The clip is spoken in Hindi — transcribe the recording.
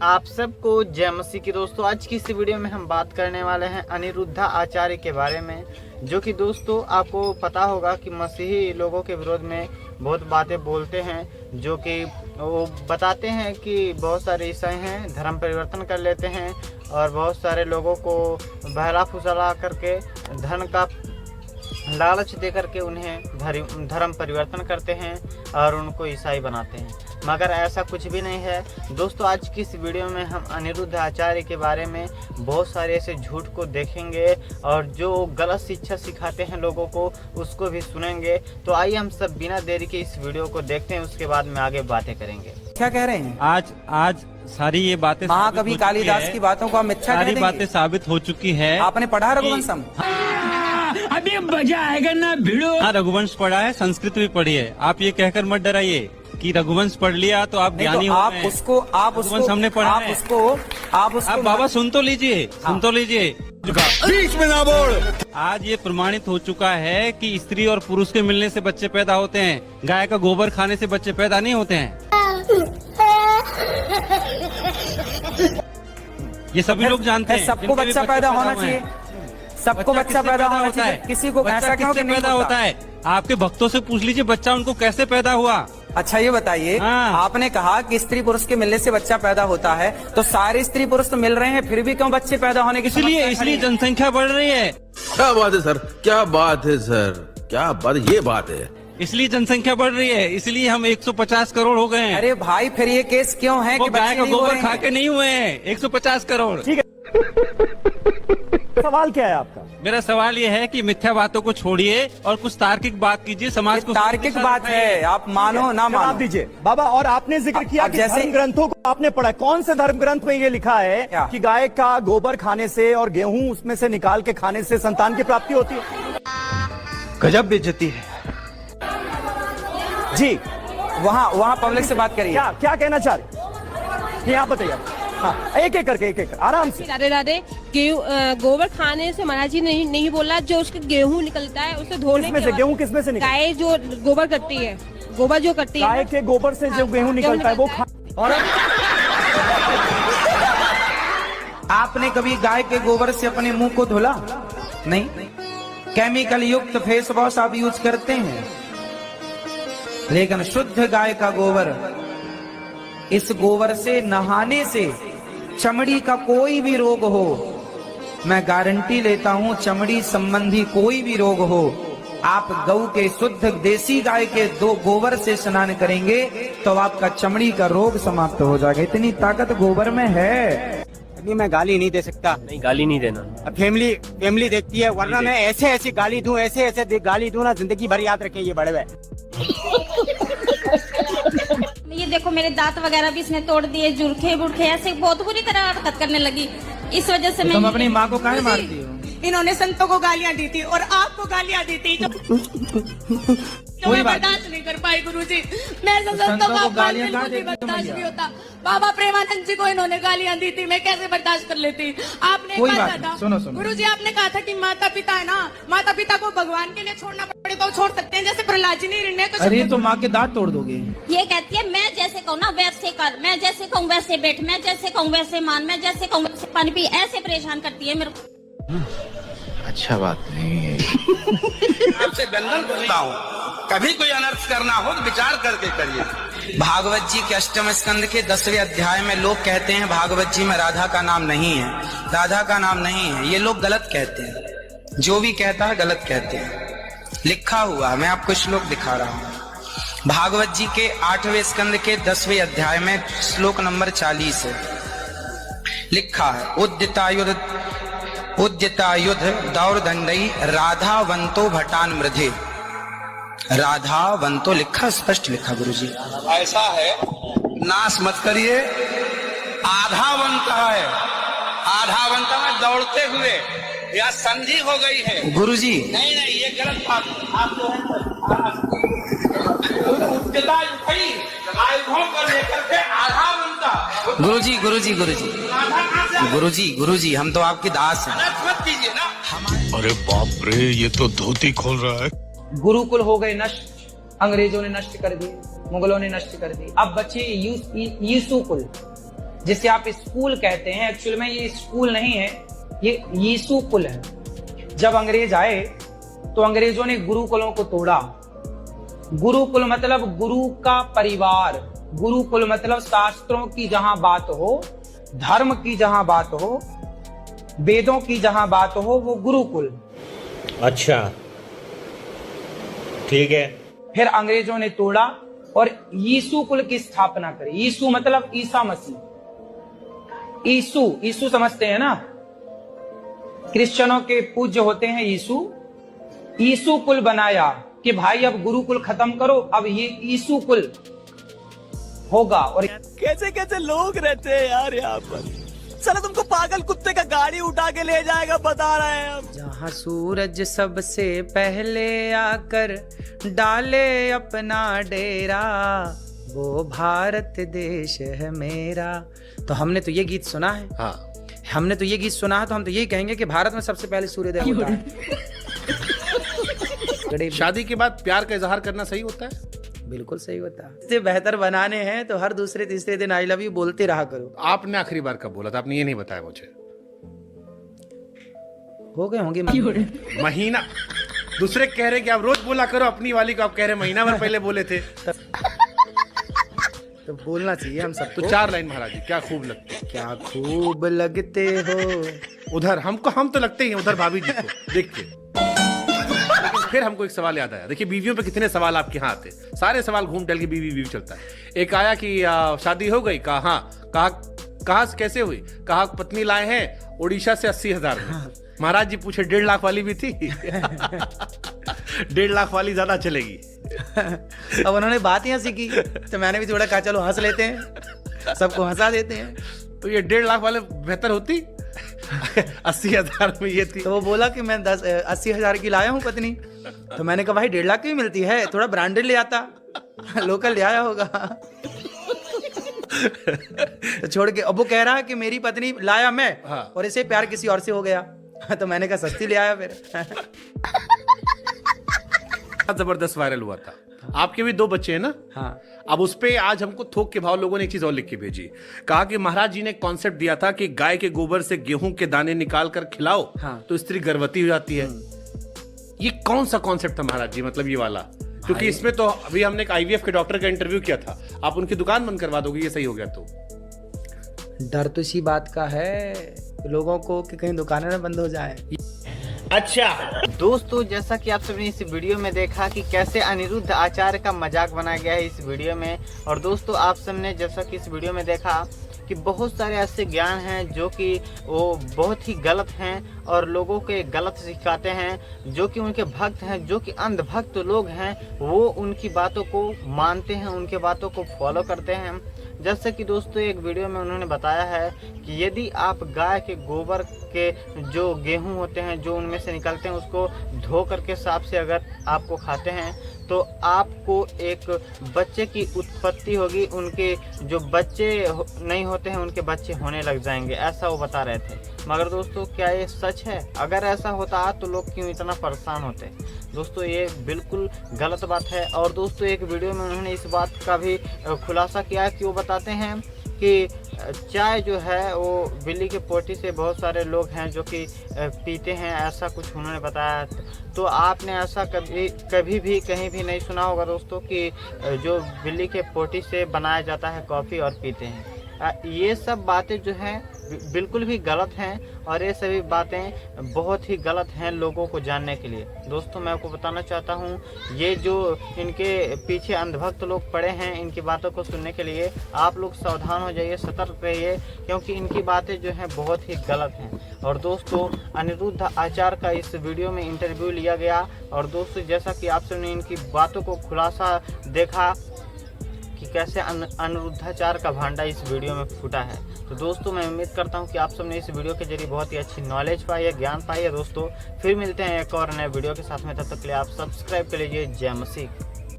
आप सबको जय मसीह की दोस्तों। आज की इस वीडियो में हम बात करने वाले हैं अनिरुद्धा आचार्य के बारे में, जो कि दोस्तों आपको पता होगा कि मसीही लोगों के विरोध में बहुत बातें बोलते हैं, जो कि वो बताते हैं कि बहुत सारे ईसाई हैं धर्म परिवर्तन कर लेते हैं और बहुत सारे लोगों को बहला फुसला करके धन का लालच दे करके उन्हें धर्म परिवर्तन करते हैं और उनको ईसाई बनाते हैं। मगर ऐसा कुछ भी नहीं है दोस्तों। आज की इस वीडियो में हम अनिरुद्ध आचार्य के बारे में बहुत सारे ऐसे झूठ को देखेंगे और जो गलत शिक्षा सिखाते हैं लोगों को उसको भी सुनेंगे। तो आइए हम सब बिना देरी के इस वीडियो को देखते हैं, उसके बाद में आगे बातें करेंगे। क्या कह रहे हैं? आज सारी ये बातें महाकवि कालिदास की बातों को हम मिथ्या कह सारी देंगे? बातें साबित हो चुकी है। आपने पढ़ा रघुवंशम? अभी मजा आएगा ना भिड़ो। हाँ, रघुवंश पढ़ा है, संस्कृत भी पढ़ी है। आप ये कहकर मत डराइए कि रघुवंश पढ़ लिया तो आप ज्ञानी हो गए। आप उसको हमने पढ़ा है। आप बाबा सुन तो लीजिए, बीच में ना बोल। आज ये प्रमाणित हो चुका है कि स्त्री और पुरुष के मिलने से बच्चे पैदा होते हैं, गाय का गोबर खाने से बच्चे पैदा नहीं होते हैं। ये सभी लोग जानते हैं। सबको बच्चा पैदा होना चाहिए, सबको बच्चा पैदा होना चाहिए। किसी को ऐसा क्यों कि नहीं पैदा होता है? आपके भक्तों से पूछ लीजिए बच्चा उनको कैसे पैदा हुआ। अच्छा ये बताइए, हाँ। आपने कहा कि स्त्री पुरुष के मिलने से बच्चा पैदा होता है, तो सारे स्त्री पुरुष तो मिल रहे हैं, फिर भी क्यों बच्चे पैदा होने की इसलिए जनसंख्या बढ़ रही है। क्या बात है सर, क्या बात है सर, क्या बात, ये बात है। इसलिए जनसंख्या बढ़ रही है, इसलिए हम 150 करोड़ हो गए हैं। अरे भाई फिर ये केस क्यों है कि गाय का बच्चे गोबर खा के नहीं हुए हैं 150 करोड़। ठीक है। सवाल क्या है आपका? मेरा सवाल ये है कि मिथ्या बातों को छोड़िए और कुछ तार्किक बात कीजिए, समाज को। तार्किक बात है, आप मानो ना मानो। जवाब दीजिए बाबा। और आपने जिक्र किया कि जैसे धर्म ग्रंथों को आपने पढ़ा, कौन से धर्म ग्रंथ में ये लिखा है कि गाय का गोबर खाने से और गेहूं उसमें से निकाल के खाने से संतान की प्राप्ति होती है? गजब बेइज्जती है जी। वहाँ पब्लिक से बात करिए। क्या कहना चाह रहे हैं आप बताइए। हाँ, एक एक करके आराम से। राधे गोबर खाने से महाराज जी नहीं बोला, जो उसके गेहूं निकलता है उसे धोने किसमें से गेहूं किसमें से निकलता है? गाय जो गोबर करती है, गोबर जो करती है, गाय के गोबर से जो गेहूं निकलता है वो और आपने कभी गाय के गोबर से अपने मुंह को धुला? नहीं। केमिकल युक्त फेस वॉश आप यूज करते हैं, लेकिन शुद्ध गाय का गोबर, इस गोबर से नहाने से चमड़ी का कोई भी रोग हो, मैं गारंटी लेता हूं, चमड़ी संबंधी कोई भी रोग हो, आप गऊ के शुद्ध देसी गाय के दो गोबर से स्नान करेंगे तो आपका चमड़ी का रोग समाप्त हो जाएगा। इतनी ताकत गोबर में है। मैं गाली नहीं दे सकता। नहीं, गाली नहीं देना। अब फैमिली देखती है, वरना मैं ऐसे गाली दूं, ऐसे गाली दूं ना, जिंदगी भर याद रखें ये बड़े भाई। ये देखो मेरे दांत वगैरह भी इसने तोड़ दिए, जुर्खे बुरखे ऐसे बहुत बुरी तरह हरकत करने लगी। इस वजह से मैं अपनी माँ को काहे मारती हो? इन्होंने संतों को गालियां दी थी और आपको गालियां दी थी, जो मैं बर्दाश्त नहीं कर पाई गुरुजी। मैं संतों को गालियां बर्दाश्त नहीं होता। बाबा प्रेमानंद जी को इन्होंने गालियां दी थी, मैं कैसे बर्दाश्त कर लेती। आपने कहा था, सुनो गुरुजी आपने कहा था कि माता पिता है ना, माता पिता को भगवान के लिए छोड़ना पड़े तो छोड़ सकते हैं, जैसे प्रहलाद जी ने निर्णय को। अरे तो माँ के दांत तोड़ दोगे। ये कहती है मैं जैसे कहूँ ना वैसे कर, मैं जैसे कहूँ वैसे बैठ, मैं जैसे कहूँ वैसे मान, मैं जैसे कहूँ वैसे पानी पी, ऐसे परेशान करती है मेरे को। अच्छा बात नहीं है। आपसे बंधन करता हूँ, कभी कोई अनर्थ करना हो तो विचार करके करिए। भागवत जी के 8वें स्कंद के 10वें अध्याय में लोग कहते हैं भागवत जी में राधा का नाम नहीं है, राधा का नाम नहीं है। ये लोग गलत कहते हैं, जो भी कहता है गलत कहते हैं। लिखा हुआ मैं आपको श्लोक दिखा रहा हूँ। भागवत जी के 8वें स्कंद के 10वें अध्याय में श्लोक नंबर 40 है, लिखा है उद्यतायुध दौर्दंडई राधावंतो भटान मृधे। राधावंतो लिखा, स्पष्ट लिखा गुरुजी। ऐसा है, नाश मत करिए। आधावंत है, आधावंत में दौड़ते हुए या संधि हो गई है गुरुजी। नहीं, ये गलत बात आप जो है गुरुजी हम तो आपके दास हैं। मत कीजिए ना। अरे बाप रे, ये तो धोती खोल रहा है। गुरुकुल हो गए नष्ट, अंग्रेजों ने नष्ट कर दिए, मुगलों ने नष्ट कर दिए। अब बचे यीशु कुल। जिसे आप स्कूल कहते हैं, एक्चुअल में ये स्कूल नहीं है, ये यीशु कुल है। जब अंग्रेज आए तो अंग्रेजों ने गुरुकुलों को तोड़ा। गुरुकुल मतलब गुरु का परिवार, गुरुकुल मतलब शास्त्रों की जहां बात हो, धर्म की जहां बात हो, वेदों की जहां बात हो, वो गुरुकुल। अच्छा, ठीक है। फिर अंग्रेजों ने तोड़ा और यीशु कुल की स्थापना करी। यीशु मतलब ईसा मसीह। यीशु समझते हैं ना, क्रिश्चियनों के पूज्य होते हैं यीशु। यीशु कुल बनाया कि भाई अब गुरुकुल खत्म करो, अब ये यीशु कुल होगा। और कैसे कैसे लोग रहते हैं यार यहाँ पर। चलो तुमको पागल कुत्ते का गाड़ी उठा के ले जाएगा, बता रहे हैं हम। जहाँ सूरज सबसे पहले आकर डाले अपना डेरा, वो भारत देश है मेरा। तो हमने तो ये गीत सुना है। हाँ, हमने तो ये गीत सुना है, तो हम तो यही कहेंगे कि भारत में सबसे पहले सूर्योदय होता है। शादी के बाद प्यार का इजहार करना सही होता है? बिल्कुल सही होता है। इससे बेहतर बनाने हैं तो हर दूसरे तीसरे दिन आई लव यू बोलते रहा करो। आपने आखिरी बार कब बोला था? आपने ये नहीं बताया मुझे। हो गए होंगे महीना। दूसरे कह रहे कि आप रोज बोला करो, अपनी वाली को आप कह रहे महीना भर पहले बोले थे। तो बोलना चाहिए हम सबको। तो 4 लाइन महाराज जी, क्या खूब लगते, क्या खूब लगते हो। उधर हमको, हम तो लगते ही हैं उधर भाभी जी को देख के। फिर हमको एक सवाल याद आया। देखिए बीवियों पे कितने सवाल आपके यहाँ आते, सारे सवाल घूम टहल के बीवी चलता है। एक आया कि शादी हो गई? कहा हाँ। कहा कैसे हुई? कहा पत्नी लाए हैं उड़ीसा से 80,000 में। महाराज जी पूछे 1.5 लाख वाली भी थी? 1.5 लाख वाली ज्यादा चलेगी। अब उन्होंने बात ही हंसी की तो मैंने भी थोड़ा कहा चलो हंस लेते हैं, सबको हंसा देते हैं। तो ये 1.5 लाख वाले बेहतर होती? 80,000 में ये थी। तो वो बोला कि मैं 80,000 की लाया हूँ पत्नी। तो मैंने कहा भाई 1.5 लाख की भी मिलती है, थोड़ा ब्रांडेड ले आता, लोकल ले आया होगा। तो छोड़ के अब वो कह रहा है कि मेरी पत्नी लाया मैं, हाँ। और इसे प्यार किसी और से हो गया। तो मैंने कहा सस्ती ले आया फिर। जबरदस्त वायरल हुआ था। आपके भी 2 बच्चे हैं ना? हाँ। अब उस पे आज हमको थोक के भाव लोगों ने एक चीज और लिख के भेजी। कहा कि महाराज जी ने कॉन्सेप्ट दिया था कि गाय के गोबर से गेहूं के दाने निकाल कर खिलाओ, हाँ। तो स्त्री गर्भवती हो जाती है। ये कौन सा कॉन्सेप्ट था महाराज जी, मतलब ये वाला? क्योंकि इसमें तो अभी हमने एक IVF के डॉक्टर का इंटरव्यू किया था, आप उनकी दुकान बंद करवा दोगे ये सही हो गया तो? डर तो इसी बात का है लोगों को कि कहीं दुकानें ना बंद हो जाए। अच्छा दोस्तों, जैसा कि आप सबने इस वीडियो में देखा कि कैसे अनिरुद्ध आचार्य का मजाक बनाया गया है इस वीडियो में। और दोस्तों आप सबने जैसा कि इस वीडियो में देखा कि बहुत सारे ऐसे ज्ञान हैं जो कि वो बहुत ही गलत हैं और लोगों के गलत सिखाते हैं। जो कि उनके भक्त हैं, जो कि अंधभक्त लोग हैं, वो उनकी बातों को मानते हैं, उनके बातों को फॉलो करते हैं। जैसे कि दोस्तों एक वीडियो में उन्होंने बताया है कि यदि आप गाय के गोबर के जो गेहूं होते हैं जो उनमें से निकलते हैं उसको धो करके साफ से अगर आपको खाते हैं तो आपको एक बच्चे की उत्पत्ति होगी, उनके जो बच्चे नहीं होते हैं उनके बच्चे होने लग जाएंगे, ऐसा वो बता रहे थे। मगर दोस्तों क्या ये सच है? अगर ऐसा होता तो लोग क्यों इतना परेशान होते? दोस्तों ये बिल्कुल गलत बात है। और दोस्तों एक वीडियो में उन्होंने इस बात का भी खुलासा किया कि वो बताते हैं कि चाय जो है वो बिल्ली के पोटी से बहुत सारे लोग हैं जो कि पीते हैं, ऐसा कुछ उन्होंने बताया। तो आपने ऐसा कभी भी कहीं भी नहीं सुना होगा दोस्तों कि जो बिल्ली के पोटी से बनाया जाता है कॉफ़ी और पीते हैं। ये सब बातें जो हैं बिल्कुल भी गलत हैं और ये सभी बातें बहुत ही गलत हैं लोगों को जानने के लिए। दोस्तों मैं आपको बताना चाहता हूँ, ये जो इनके पीछे अंधभक्त लोग पड़े हैं इनकी बातों को सुनने के लिए, आप लोग सावधान हो जाइए, सतर्क रहिए, क्योंकि इनकी बातें जो हैं बहुत ही गलत हैं। और दोस्तों अनिरुद्ध आचार्य का इस वीडियो में इंटरव्यू लिया गया और दोस्तों जैसा कि आप सबने इनकी बातों को खुलासा देखा कि कैसे अनिरुद्धाचार्य का भांडा इस वीडियो में फूटा है। तो दोस्तों मैं उम्मीद करता हूं कि आप सबने इस वीडियो के जरिए बहुत ही अच्छी नॉलेज पाई है, ज्ञान पाई है। दोस्तों फिर मिलते हैं एक और नए वीडियो के साथ में, तब तक के लिए आप सब्सक्राइब कर लीजिए। जय मसीह।